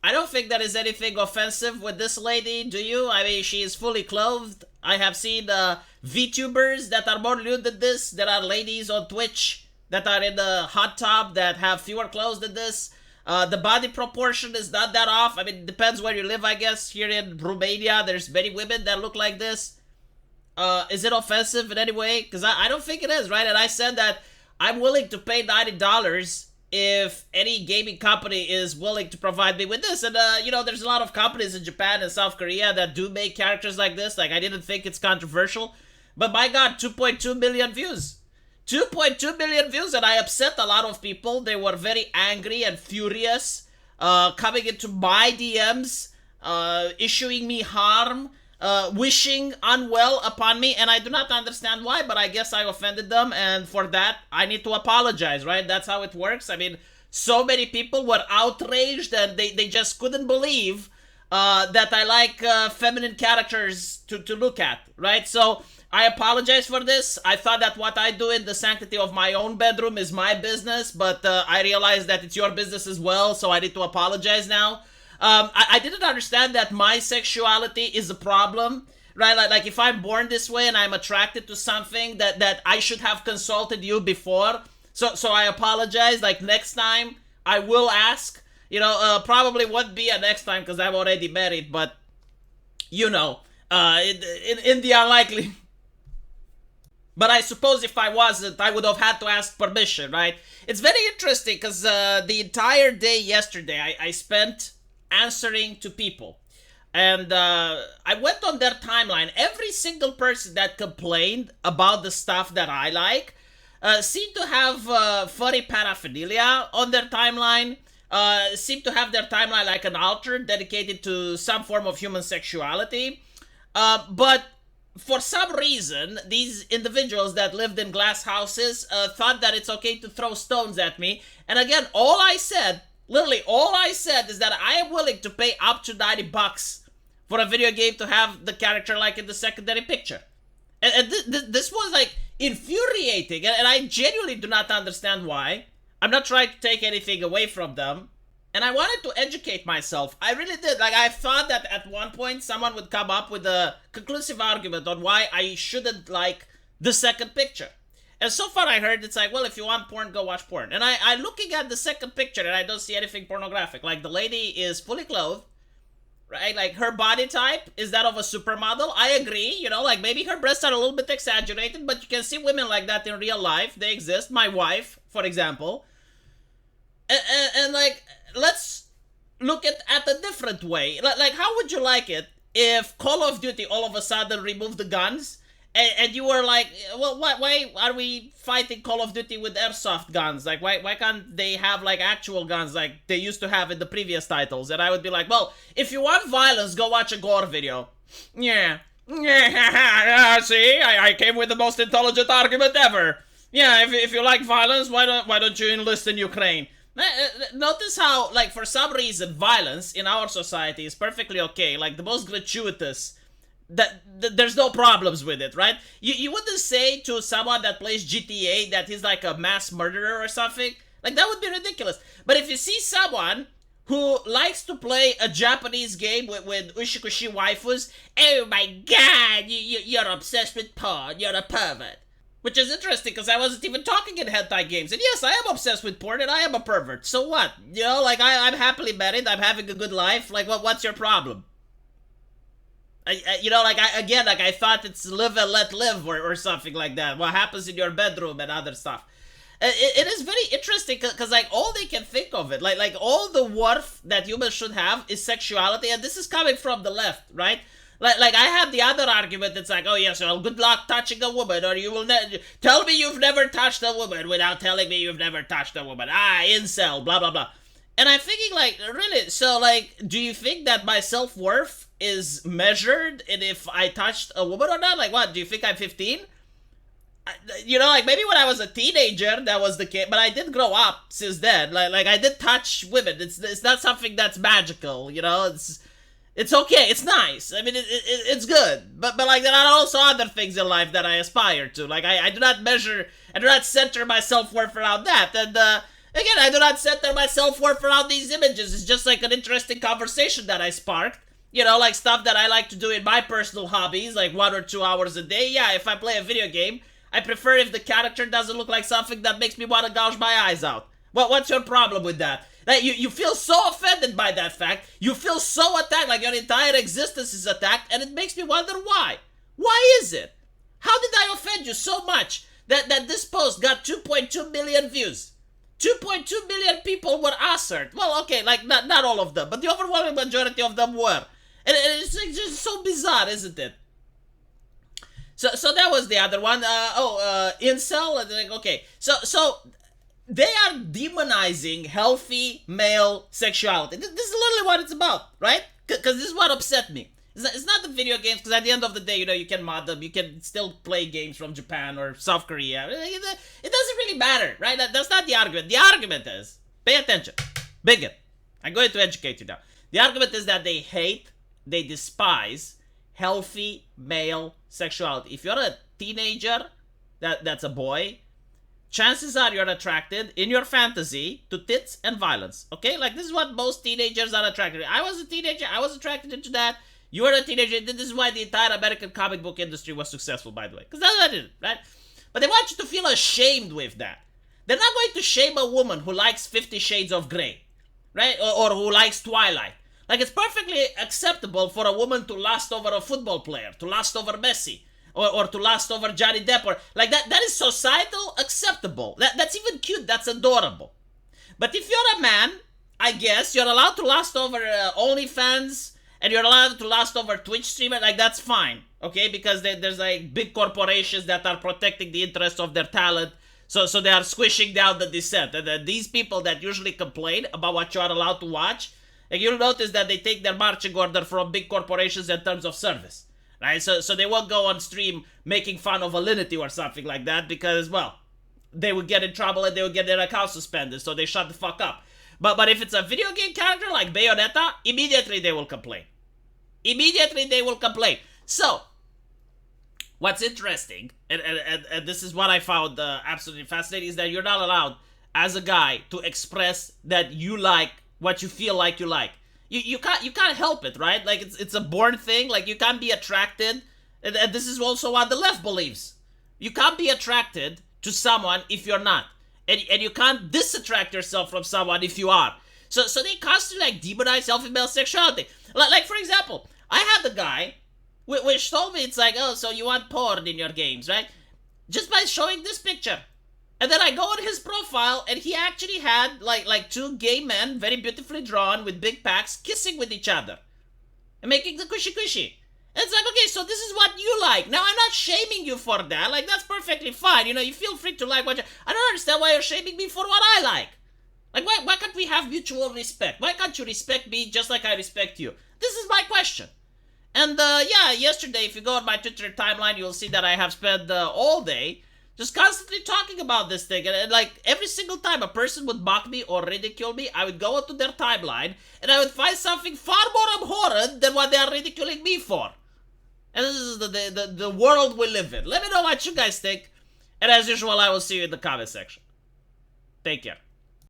I don't think there is anything offensive with this lady, do you? I mean, she is fully clothed. I have seen VTubers that are more nude than this. There are ladies on Twitch that are in the hot tub that have fewer clothes than this. The body proportion is not that off. I mean, it depends where you live, I guess. Here in Romania, there's many women that look like this. Is it offensive in any way? Because I don't think it is, right? And I said that I'm willing to pay $90 if any gaming company is willing to provide me with this. And, you know, there's a lot of companies in Japan and South Korea that do make characters like this. Like, I didn't think it's controversial. But my god, 2.2 million views. 2.2 million views, and I upset a lot of people. They were very angry and furious, coming into my DMs, issuing me harm, wishing unwell upon me, and I do not understand why, but I guess I offended them, and for that, I need to apologize, right? That's how it works. I mean, so many people were outraged, and they just couldn't believe that I like feminine characters to look at, right? So, I apologize for this. I thought that what I do in the sanctity of my own bedroom is my business, but I realize that it's your business as well, so I need to apologize now. I didn't understand that my sexuality is a problem, right? Like if I'm born this way and I'm attracted to something, that I should have consulted you before. So I apologize. Like next time, I will ask. You know, probably won't be a next time because I'm already married, but you know, in the unlikely. But I suppose if I wasn't, I would have had to ask permission, right? It's very interesting because the entire day yesterday, I spent answering to people. And I went on their timeline. Every single person that complained about the stuff that I like seemed to have furry paraphernalia on their timeline. Seemed to have their timeline like an altar dedicated to some form of human sexuality. But for some reason, these individuals that lived in glass houses thought that it's okay to throw stones at me. And again, all I said, literally all I said is that I am willing to pay up to $90 for a video game to have the character like in the secondary picture. And this was like infuriating. And I genuinely do not understand why. I'm not trying to take anything away from them. And I wanted to educate myself. I really did. Like, I thought that at one point someone would come up with a conclusive argument on why I shouldn't like the second picture. And so far I heard it's like, well, if you want porn, go watch porn. And I'm looking at the second picture and I don't see anything pornographic. Like, the lady is fully clothed, right? Like, her body type is that of a supermodel. I agree, you know, like, maybe her breasts are a little bit exaggerated, but you can see women like that in real life. They exist. My wife, for example. And like, let's look at a different way. Like, how would you like it if Call of Duty all of a sudden removed the guns and you were like, well, why are we fighting Call of Duty with airsoft guns? Like, why can't they have like actual guns like they used to have in the previous titles? And I would be like, well, if you want violence, go watch a gore video. Yeah. Yeah, see, I came with the most intelligent argument ever. Yeah, if you like violence, why don't you enlist in Ukraine? Notice how, like, for some reason, violence in our society is perfectly okay. Like, the most gratuitous, that there's no problems with it, right? You wouldn't say to someone that plays GTA that he's like a mass murderer or something. Like, that would be ridiculous. But if you see someone who likes to play a Japanese game with ushikushi waifus, oh my god, you're obsessed with porn, you're a pervert. Which is interesting, because I wasn't even talking in hentai games. And yes, I am obsessed with porn, and I am a pervert. So what? You know, like, I'm happily married, I'm having a good life. Like, what's your problem? You know, like, I thought it's live and let live, or something like that. What happens in your bedroom and other stuff. It is very interesting, because, like, all they can think of it, like, all the worth that humans should have is sexuality, and this is coming from the left, right? Like I had the other argument that's like, oh yes, well, good luck touching a woman, or you will tell me you've never touched a woman without telling me you've never touched a woman. Incel, blah, blah, blah. And I'm thinking, like, really, so, like, do you think that my self-worth is measured in if I touched a woman or not? Like, what, do you think I'm 15? You know, like, maybe when I was a teenager, that was the case, but I did grow up since then. Like I did touch women. It's not something that's magical, you know, It's okay, it's nice, I mean, it's good, but like, there are also other things in life that I aspire to, like, I do not center my self-worth around that, and Again, I do not center my self-worth around these images. It's just like an interesting conversation that I sparked. You know, like stuff that I like to do in my personal hobbies, like 1 or 2 hours a day. Yeah, if I play a video game, I prefer if the character doesn't look like something that makes me want to gouge my eyes out. What's your problem with that? That you feel so offended by that fact. You feel so attacked, like your entire existence is attacked, and it makes me wonder why. Why is it? How did I offend you so much that this post got 2.2 million views? 2.2 million people were answered. Well, okay, like not all of them, but the overwhelming majority of them were. And it's just so bizarre, isn't it? So that was the other one. Incel. Okay, so they are demonizing healthy male sexuality. This is literally what it's about, right? Because this is what upset me. It's not the video games, because at the end of the day, you know, you can mod them. You can still play games from Japan or South Korea. It doesn't really matter, right? That's not the argument. The argument is, pay attention. Bigot. I'm going to educate you now. The argument is that they despise healthy male sexuality. If you're a teenager, that's a boy, chances are you're attracted in your fantasy to tits and violence. Okay? Like, this is what most teenagers are attracted to. I was a teenager. I was attracted to that. You were a teenager. This is why the entire American comic book industry was successful, by the way. Because that's what it is, right? But they want you to feel ashamed with that. They're not going to shame a woman who likes 50 Shades of Grey, right? Or who likes Twilight. Like, it's perfectly acceptable for a woman to lust over a football player, to lust over Messi, or to lust over Johnny Depp. Or, like, that is societal acceptable. That's even cute. That's adorable. But if you're a man, I guess, you're allowed to lust over OnlyFans, and you're allowed to lust over Twitch streamer. Like, that's fine, okay? Because there's, like, big corporations that are protecting the interests of their talent. So they are squishing down the dissent. And these people that usually complain about what you're allowed to watch, and you'll notice that they take their marching order from big corporations in terms of service, right? So they won't go on stream making fun of validity or something like that because, well, they would get in trouble and they would get their account suspended, so they shut the fuck up. But if it's a video game character like Bayonetta, immediately they will complain. Immediately they will complain. So, what's interesting, and this is what I found absolutely fascinating, is that you're not allowed, as a guy, to express that you like what you feel like you like. You can't help it, right? Like, it's a born thing. Like, you can't be attracted, and this is also what the left believes. You can't be attracted to someone if you're not. And you can't disattract yourself from someone if you are. So they constantly, like, demonize healthy male sexuality. Like, for example, I had the guy which told me, it's like, oh, so you want porn in your games, right? Just by showing this picture. And then I go on his profile, and he actually had, like 2 gay men, very beautifully drawn, with big packs, kissing with each other. And making the cushy-cushy. And it's like, okay, so this is what you like. Now, I'm not shaming you for that. Like, that's perfectly fine. You know, you feel free to like what you... I don't understand why you're shaming me for what I like. Like, why can't we have mutual respect? Why can't you respect me just like I respect you? This is my question. And, yeah, yesterday, if you go on my Twitter timeline, you'll see that I have spent all day just constantly talking about this thing. And, like, every single time a person would mock me or ridicule me, I would go onto their timeline, and I would find something far more abhorrent than what they are ridiculing me for. And this is the world we live in. Let me know what you guys think. And as usual, I will see you in the comment section. Take care.